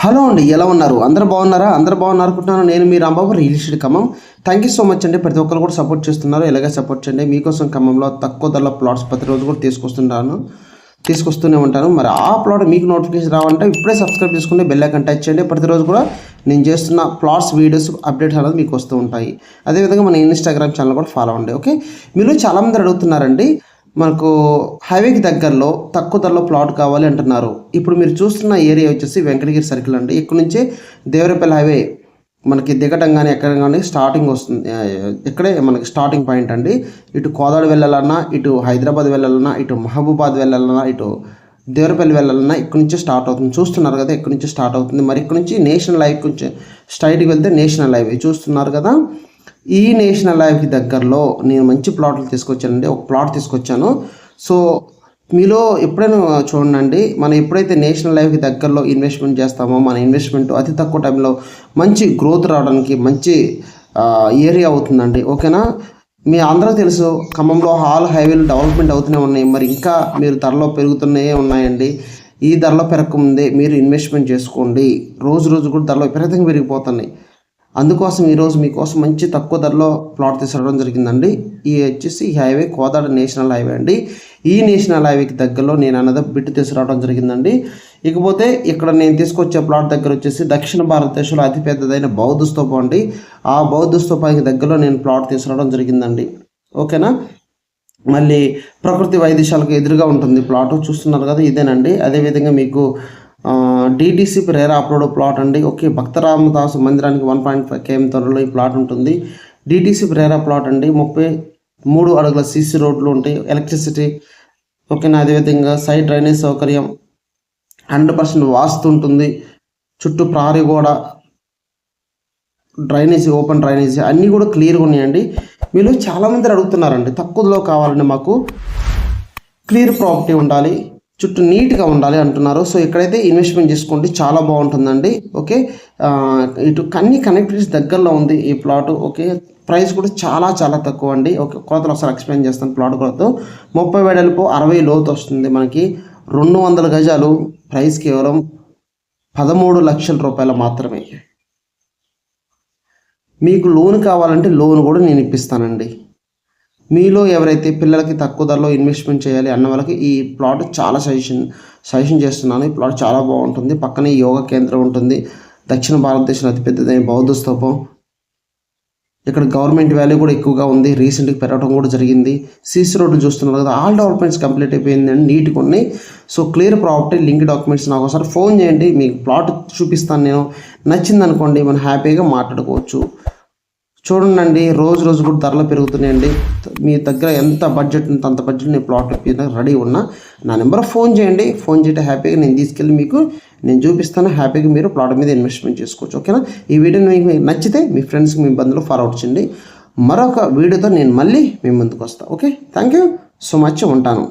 Hello అండి, ఎలా ఉన్నారు? అందరూ బాగున్నారా? అందరూ బాగున్నారు అనుకుంటున్నాను. నేను మీ Rambabu, real estate Khammam. Thank you so much అండి. ప్రతి ఒక్కరు కూడా సపోర్ట్ చేస్తున్నారు. ఇలాగే సపోర్ట్ చేయండి. మీకోసం ఖమ్మంలో తక్కువ ధరలో ప్లాట్స్ ప్రతిరోజు కూడా తీసుకొస్తూనే ఉంటాను. మరి ఆ ప్లాట్ మీకు నోటిఫికేషన్ రావాలంటే ఇప్పుడే సబ్స్క్రైబ్ చేసుకుని బెల్ ఐకాన్ టచ్ చేయండి. ప్రతిరోజు కూడా నేను చేస్తున్న ప్లాట్స్ వీడియోస్ అప్డేట్స్ అనేది మీకు వస్తూ ఉంటాయి. అదేవిధంగా మన ఇన్స్టాగ్రామ్ ఛానల్ కూడా ఫాలో అవ్వండి. ఓకే, మీరు చాలామంది అడుగుతున్నారండి, మనకు హైవేకి దగ్గరలో తక్కువ ధరలో ప్లాట్ కావాలి అంటున్నారు. ఇప్పుడు మీరు చూస్తున్న ఏరియా వచ్చేసి వెంకటగిరి సర్కిల్ అండి. ఇక్కడ నుంచి దేవరపల్లి హైవే మనకి దిగటం కానీ ఎక్కడం కానీ స్టార్టింగ్ వస్తుంది. ఇక్కడే మనకి స్టార్టింగ్ పాయింట్ అండి. ఇటు కోదాడ వెళ్ళాలన్నా, ఇటు హైదరాబాద్ వెళ్ళాలన్నా, ఇటు మహబూబాద్ వెళ్ళాలన్నా, ఇటు దేవరపల్లి వెళ్ళాలన్నా ఇక్కడ నుంచే స్టార్ట్ అవుతుంది. చూస్తున్నారు కదా, ఇక్కడ నుంచి స్టార్ట్ అవుతుంది. మరి ఇక్కడ నుంచి నేషనల్ హైవే కొంచెం స్ట్రైట్కి వెళ్తే నేషనల్ హైవే చూస్తున్నారు కదా. ఈ నేషనల్ హైవేకి దగ్గరలో నేను మంచి ప్లాట్లు తీసుకొచ్చానండి. ఒక ప్లాట్ తీసుకొచ్చాను. సో మీలో ఎప్పుడైనా చూడండి, మనం ఎప్పుడైతే నేషనల్ హైవేకి దగ్గరలో ఇన్వెస్ట్మెంట్ చేస్తామో మన ఇన్వెస్ట్మెంట్ అతి తక్కువ టైంలో మంచి గ్రోత్ రావడానికి మంచి ఏరియా అవుతుందండి. ఓకేనా, మీ అందరూ తెలుసు ఖమ్మంలో ఆల్ హైవేలు డెవలప్మెంట్ అవుతూనే ఉన్నాయి. మరి ఇంకా మీరు ధరలో పెరుగుతూనే ఉన్నాయండి. ఈ ధరలో పెరగకముందే మీరు ఇన్వెస్ట్మెంట్ చేసుకోండి. రోజు రోజు కూడా ధరలో విపరీతంగా పెరిగిపోతున్నాయి. అందుకోసం ఈరోజు మీకోసం మంచి తక్కువ ధరలో ప్లాట్ తీసుకురావడం జరిగిందండి. ఈ వచ్చేసి ఈ హైవే కోదాడ నేషనల్ హైవే అండి. ఈ నేషనల్ హైవేకి దగ్గరలో నేను అన్నది బిట్టు తీసుకురావడం జరిగిందండి. ఇకపోతే ఇక్కడ నేను తీసుకొచ్చే ప్లాట్ దగ్గర వచ్చేసి దక్షిణ భారతదేశంలో అతిపెద్దదైన బౌద్ధ స్తూపం అండి. ఆ బౌద్ధ స్తూపానికి దగ్గరలో నేను ప్లాట్ తీసుకురావడం జరిగిందండి. ఓకేనా, మళ్ళీ ప్రకృతి వైద్యశాలకు ఎదురుగా ఉంటుంది ప్లాట్. చూస్తున్నారు కదా, ఇదేనండి. అదేవిధంగా మీకు డిటిసి రేరా అప్లోడ్ ప్లాట్ అండి. ఓకే, భక్తరామదాసు మందిరానికి 1.5 km త్వరలో ఈ ప్లాట్ ఉంటుంది. డిటిసి రేరా ప్లాట్ అండి. 33 అడుగుల సిసి రోడ్లు ఉంటాయి, ఎలక్ట్రిసిటీ. ఓకేనా, అదేవిధంగా సైడ్ డ్రైనేజ్ సౌకర్యం 100% వాస్తు ఉంటుంది. చుట్టూ ప్రహరీ గోడ, డ్రైనేజీ, ఓపెన్ డ్రైనేజీ అన్నీ కూడా క్లియర్గా ఉన్నాయండి. మీరు చాలామంది అడుగుతున్నారండి, తక్కువలో కావాలండి, మాకు క్లియర్ ప్రాపర్టీ ఉండాలి, చుట్టూ నీట్గా ఉండాలి అంటున్నారు. సో ఇక్కడైతే ఇన్వెస్ట్మెంట్ చేసుకోండి, చాలా బాగుంటుందండి. ఓకే, ఇటు అన్ని కనెక్టివిటీస్ దగ్గరలో ఉంది ఈ ప్లాట్. ఓకే, ప్రైస్ కూడా చాలా చాలా తక్కువ అండి. ఓకే, కొలతలు ఒకసారి ఎక్స్ప్లెయిన్ చేస్తాను. ప్లాట్ కొలత 30 వెడల్పు 60 లోతు వస్తుంది. మనకి 200 గజాలు. ప్రైస్ కేవలం 13 లక్షల రూపాయలు మాత్రమే. మీకు లోన్ కావాలంటే లోన్ కూడా నేను ఇప్పిస్తానండి. మీలో ఎవరైతే పిల్లలకి తక్కువ ధరలో ఇన్వెస్ట్మెంట్ చేయాలి అన్న వాళ్ళకి ఈ ప్లాట్ చాలా సజెషన్ చేస్తున్నాను. ఈ ప్లాట్ చాలా బాగుంటుంది. పక్కనే యోగా కేంద్రం ఉంటుంది. దక్షిణ భారతదేశంలో అతిపెద్దదైన బౌద్ధ స్తూపం. ఇక్కడ గవర్నమెంట్ వాల్యూ కూడా ఎక్కువగా ఉంది. రీసెంట్గా పెరగడం కూడా జరిగింది. సిసి రోడ్డు చూస్తున్నారు కదా, ఆల్ డెవలప్మెంట్స్ కంప్లీట్ అయిపోయిందండి, నీట్గా ఉన్నాయి. So clear property, link documents నాకు ఒకసారి ఫోన్ చేయండి, మీకు ప్లాట్ చూపిస్తాను. నేను నచ్చింది అనుకోండి, మనం హ్యాపీగా మాట్లాడుకోవచ్చు. చూడండి, రోజు రోజు కూడా ధరలు పెరుగుతున్నాయండి. మీ దగ్గర ఎంత బడ్జెట్ ఉంటే అంత బడ్జెట్ నేను ప్లాట్ రెడీ ఉన్నా. నా నెంబర్ ఫోన్ చేయండి. ఫోన్ చేయడం హ్యాపీగా నేను తీసుకెళ్ళి మీకు నేను చూపిస్తాను. హ్యాపీగా మీరు ప్లాట్ మీద ఇన్వెస్ట్మెంట్ చేసుకోవచ్చు. ఓకేనా, ఈ వీడియో మీకు నచ్చితే మీ ఫ్రెండ్స్కి, మీ బంధువులు ఫార్వర్డ్ చేయండి. మరొక వీడియోతో నేను మళ్ళీ మీ ముందుకు వస్తాను. Okay, thank you so much. ఉంటాను.